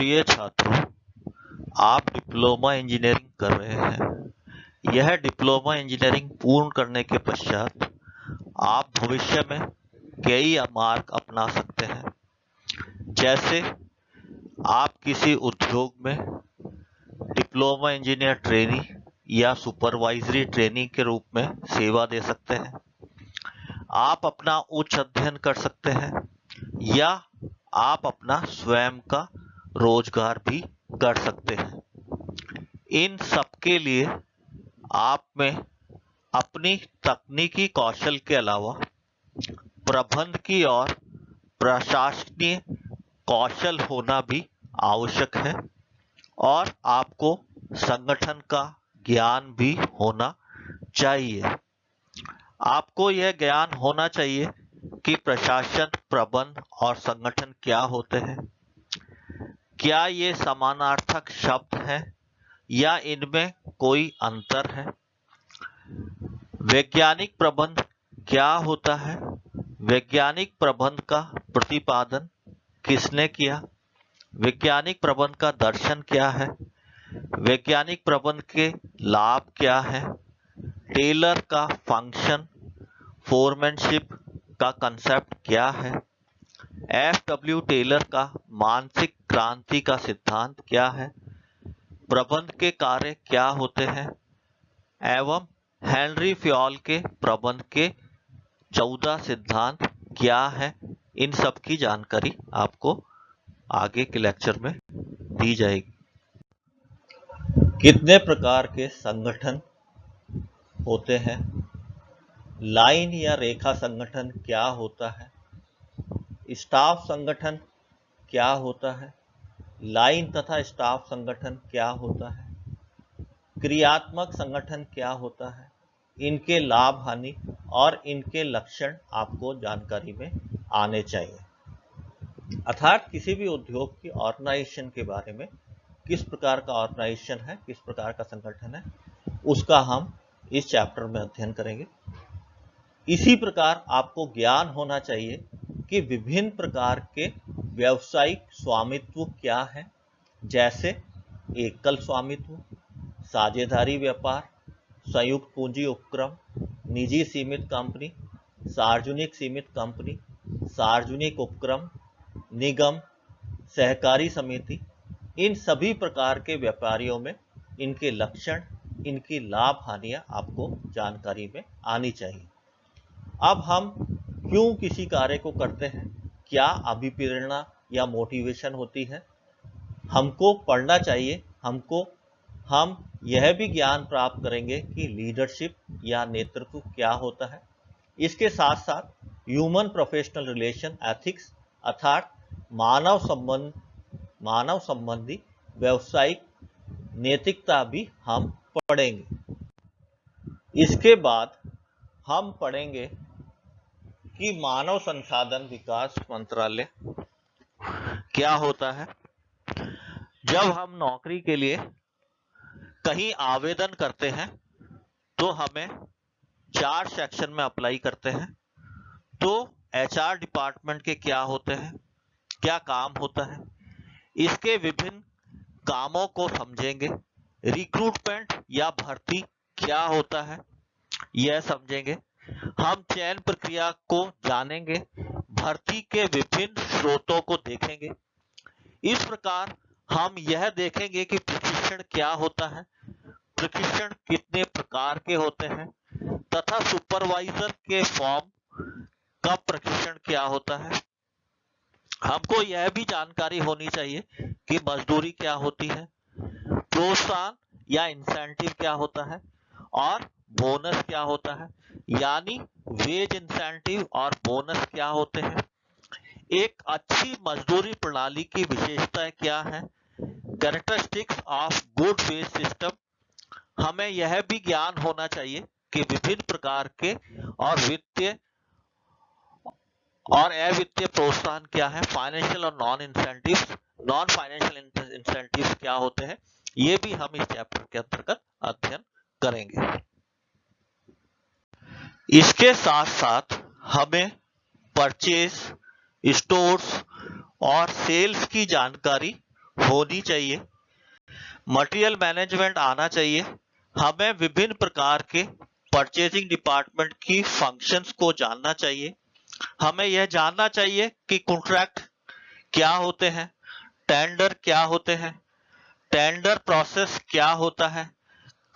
प्रिय छात्रों, आप डिप्लोमा इंजीनियरिंग कर रहे हैं। यह डिप्लोमा इंजीनियरिंग पूर्ण करने के पश्चात आप भविष्य में कई मार्ग अपना सकते हैं। जैसे आप किसी उद्योग में डिप्लोमा इंजीनियर ट्रेनी या सुपरवाइजरी ट्रेनी के रूप में सेवा दे सकते हैं। आप अपना उच्च अध्ययन कर सकते हैं या आप अपना स्वयं का रोजगार भी कर सकते हैं। इन सब के लिए आप में अपनी तकनीकी कौशल के अलावा प्रबंध की और प्रशासकीय कौशल होना भी आवश्यक है और आपको संगठन का ज्ञान भी होना चाहिए। आपको यह ज्ञान होना चाहिए कि प्रशासन, प्रबंध और संगठन क्या होते हैं। क्या ये समानार्थक शब्द हैं या इनमें कोई अंतर है? वैज्ञानिक प्रबंध क्या होता है? वैज्ञानिक प्रबंध का प्रतिपादन किसने किया? वैज्ञानिक प्रबंध का दर्शन क्या है? वैज्ञानिक प्रबंध के लाभ क्या है? टेलर का फंक्शन फोरमैनशिप का कंसेप्ट क्या है? एफ.डब्ल्यू. टेलर का मानसिक क्रांति का सिद्धांत क्या है? प्रबंध के कार्य क्या होते हैं एवं हेनरी फ्योल के प्रबंध के 14 सिद्धांत क्या है? इन सब की जानकारी आपको आगे के लेक्चर में दी जाएगी। कितने प्रकार के संगठन होते हैं? लाइन या रेखा संगठन क्या होता है? स्टाफ संगठन क्या होता है? लाइन तथा स्टाफ संगठन क्या होता है? क्रियात्मक संगठन क्या होता है? इनके लाभ हानि और इनके लक्षण आपको जानकारी में आने चाहिए। अर्थात किसी भी उद्योग की ऑर्गेनाइजेशन के बारे में, किस प्रकार का ऑर्गेनाइजेशन है, किस प्रकार का संगठन है, उसका हम इस चैप्टर में अध्ययन करेंगे। इसी प्रकार आपको ज्ञान होना चाहिए कि विभिन्न प्रकार के व्यावसायिक स्वामित्व क्या है, जैसे एकल स्वामित्व, साझेदारी व्यापार, संयुक्त पूंजी उपक्रम, निजी सीमित कंपनी, सार्वजनिक सीमित कंपनी, सार्वजनिक उपक्रम, निगम, सहकारी समिति। इन सभी प्रकार के व्यापारियों में इनके लक्षण, इनकी लाभ हानियां आपको जानकारी में आनी चाहिए। अब हम क्यों किसी कार्य को करते हैं, क्या अभिप्रेरणा या मोटिवेशन होती है, हमको पढ़ना चाहिए। हम यह भी ज्ञान प्राप्त करेंगे कि लीडरशिप या नेतृत्व क्या होता है। इसके साथ साथ ह्यूमन प्रोफेशनल रिलेशन एथिक्स अर्थात मानव संबंधी व्यावसायिक नैतिकता भी हम पढ़ेंगे। इसके बाद हम पढ़ेंगे कि मानव संसाधन विकास मंत्रालय क्या होता है। जब हम नौकरी के लिए कहीं आवेदन करते हैं तो हमें 4 सेक्शन में अप्लाई करते हैं। तो एचआर डिपार्टमेंट के क्या होते हैं, क्या काम होता है, इसके विभिन्न कामों को समझेंगे। रिक्रूटमेंट या भर्ती क्या होता है, यह समझेंगे। हम चयन प्रक्रिया को जानेंगे, भर्ती के विभिन्न स्रोतों को देखेंगे। इस प्रकार हम यह देखेंगे कि प्रशिक्षण क्या होता है, प्रशिक्षण कितने प्रकार के होते हैं तथा सुपरवाइजर के फॉर्म का प्रशिक्षण क्या होता है। हमको यह भी जानकारी होनी चाहिए कि मजदूरी क्या होती है, प्रोत्साहन या इंसेंटिव क्या होता है और बोनस क्या होता है, यानी वेज इंसेंटिव और बोनस क्या होते हैं। एक अच्छी मजदूरी प्रणाली की विशेषताएं क्या है, characteristics of good wage system. हमें यह भी ज्ञान होना चाहिए कि विभिन्न प्रकार के और वित्तीय और अवित्तीय प्रोत्साहन क्या है, फाइनेंशियल और नॉन फाइनेंशियल इंसेंटिव्स क्या होते हैं। ये भी हम इस चैप्टर के अंतर्गत अध्ययन करेंगे। इसके साथ साथ हमें परचेज, स्टोर्स और सेल्स की जानकारी होनी चाहिए, मटेरियल मैनेजमेंट आना चाहिए, हमें विभिन्न प्रकार के परचेजिंग डिपार्टमेंट की फंक्शंस को जानना चाहिए, हमें यह जानना चाहिए कि कॉन्ट्रैक्ट क्या होते हैं, टेंडर क्या होते हैं, टेंडर प्रोसेस क्या होता है,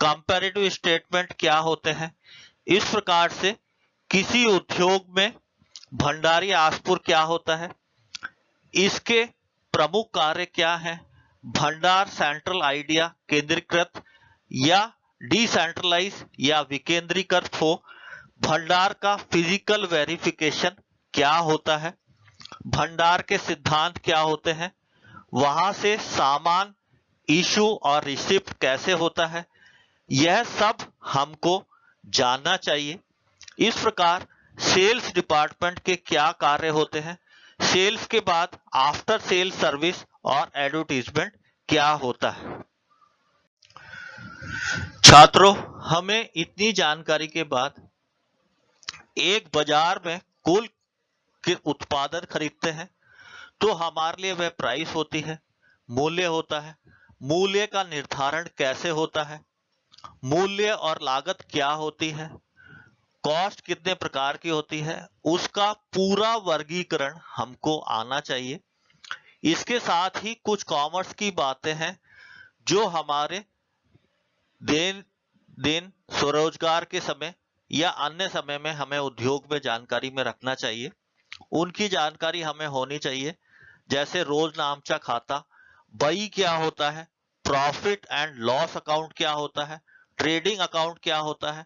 कंपैरेटिव स्टेटमेंट क्या होते हैं। इस प्रकार से किसी उद्योग में भंडारी आसपुर क्या होता है, इसके प्रमुख कार्य क्या है, भंडार सेंट्रल आइडिया केंद्रीकृत या डिसेंट्रलाइज या विकेंद्रीकृत हो, भंडार का फिजिकल वेरिफिकेशन क्या होता है, भंडार के सिद्धांत क्या होते हैं, वहां से सामान इशू और रिसिप्ट कैसे होता है, यह सब हमको जानना चाहिए। इस प्रकार सेल्स डिपार्टमेंट के क्या कार्य होते हैं, सेल्स के बाद आफ्टर सेल सर्विस और एडवर्टीजमेंट क्या होता है। छात्रों, हमें इतनी जानकारी के बाद एक बाजार में कुल के उत्पादन खरीदते हैं तो हमारे लिए वह प्राइस होती है, मूल्य होता है, मूल्य का निर्धारण कैसे होता है, मूल्य और लागत क्या होती है, कॉस्ट कितने प्रकार की होती है, उसका पूरा वर्गीकरण हमको आना चाहिए। इसके साथ ही कुछ कॉमर्स की बातें हैं जो हमारे दिन स्वरोजगार के समय या अन्य समय में हमें उद्योग में जानकारी में रखना चाहिए, उनकी जानकारी हमें होनी चाहिए। जैसे रोज नामचा खाता, बही क्या होता है, प्रॉफिट एंड लॉस अकाउंट क्या होता है, ट्रेडिंग अकाउंट क्या होता है,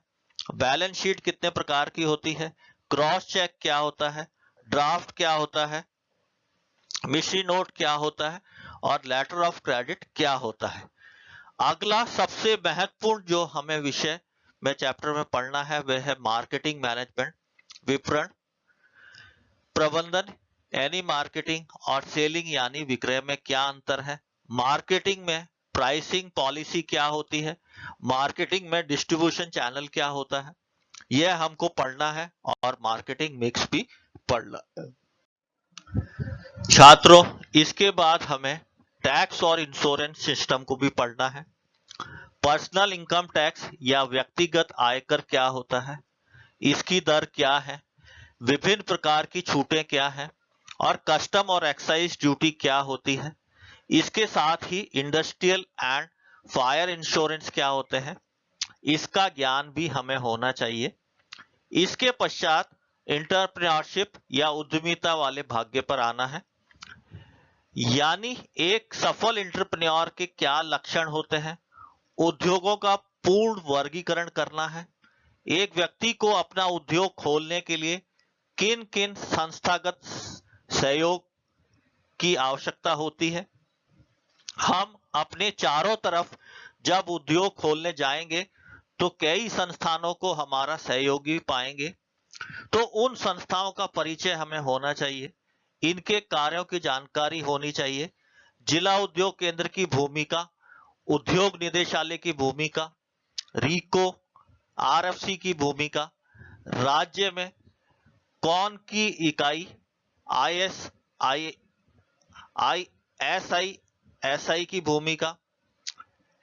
बैलेंस शीट कितने प्रकार की होती है, क्रॉस चेक क्या होता है, ड्राफ्ट क्या होता है, मिसरी नोट क्या होता है और लेटर ऑफ क्रेडिट क्या होता है। अगला सबसे महत्वपूर्ण जो हमें विषय में चैप्टर में पढ़ना है वह है मार्केटिंग मैनेजमेंट, विपणन प्रबंधन यानी मार्केटिंग और सेलिंग यानी विक्रय में क्या अंतर है, मार्केटिंग में प्राइसिंग पॉलिसी क्या होती है, मार्केटिंग में डिस्ट्रीब्यूशन चैनल क्या होता है, यह हमको पढ़ना है और मार्केटिंग मिक्स भी पढ़ना है। छात्रों, इसके बाद हमें टैक्स और इंश्योरेंस सिस्टम को भी पढ़ना है। पर्सनल इनकम टैक्स या व्यक्तिगत आयकर क्या होता है, इसकी दर क्या है, विभिन्न प्रकार की छूटें क्या है और कस्टम और एक्साइज ड्यूटी क्या होती है। इसके साथ ही इंडस्ट्रियल एंड फायर इंश्योरेंस क्या होते हैं, इसका ज्ञान भी हमें होना चाहिए। इसके पश्चात एंटरप्रेन्योरशिप या उद्यमिता वाले भाग्य पर आना है, यानी एक सफल एंटरप्रेन्योर के क्या लक्षण होते हैं, उद्योगों का पूर्ण वर्गीकरण करना है, एक व्यक्ति को अपना उद्योग खोलने के लिए किन किन संस्थागत सहयोग की आवश्यकता होती है। हम अपने चारों तरफ जब उद्योग खोलने जाएंगे तो कई संस्थानों को हमारा सहयोगी पाएंगे, तो उन संस्थाओं का परिचय हमें होना चाहिए, इनके कार्यों की जानकारी होनी चाहिए, जिला उद्योग केंद्र की भूमिका, उद्योग निदेशालय की भूमिका, रीको आरएफसी की भूमिका, राज्य में कौन की इकाई, एसआई की भूमिका,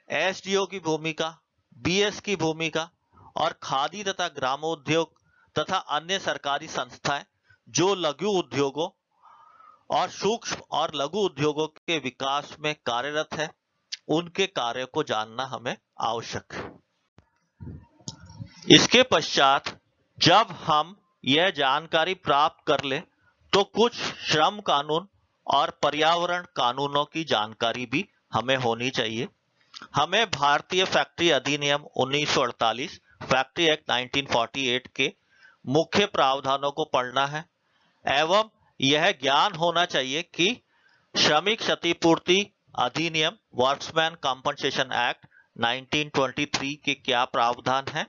एसडीओ की भूमिका, बीएस की भूमिका और खादी तथा ग्रामोद्योग तथा अन्य सरकारी संस्थाएं जो लघु उद्योगों और सूक्ष्म और लघु उद्योगों के विकास में कार्यरत है, उनके कार्य को जानना हमें आवश्यक है। इसके पश्चात जब हम यह जानकारी प्राप्त कर ले तो कुछ श्रम कानून और पर्यावरण कानूनों की जानकारी भी हमें होनी चाहिए। हमें भारतीय फैक्ट्री अधिनियम 1948, फैक्ट्री एक्ट 1948 के मुख्य प्रावधानों को पढ़ना है एवं यह ज्ञान होना चाहिए कि श्रमिक क्षतिपूर्ति अधिनियम वर्क्समैन कॉम्पनसेशन एक्ट 1923 के क्या प्रावधान है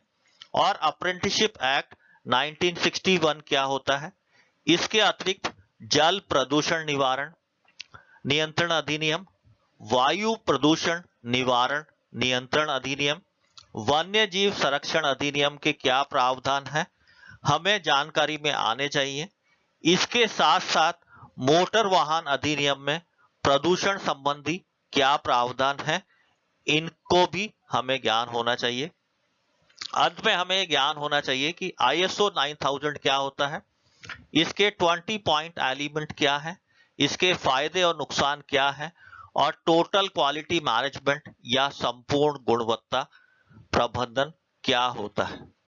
और अप्रेंटिसशिप एक्ट 1961 क्या होता है। इसके अतिरिक्त जल प्रदूषण निवारण नियंत्रण अधिनियम, वायु प्रदूषण निवारण नियंत्रण अधिनियम, वन्य जीव संरक्षण अधिनियम के क्या प्रावधान है हमें जानकारी में आने चाहिए। इसके साथ साथ मोटर वाहन अधिनियम में प्रदूषण संबंधी क्या प्रावधान है, इनको भी हमें ज्ञान होना चाहिए। अंत में हमें ज्ञान होना चाहिए कि ISO 9000 क्या होता है, इसके 20 पॉइंट एलिमेंट क्या है, इसके फायदे और नुकसान क्या है, और टोटल क्वालिटी मैनेजमेंट या संपूर्ण गुणवत्ता प्रबंधन क्या होता है।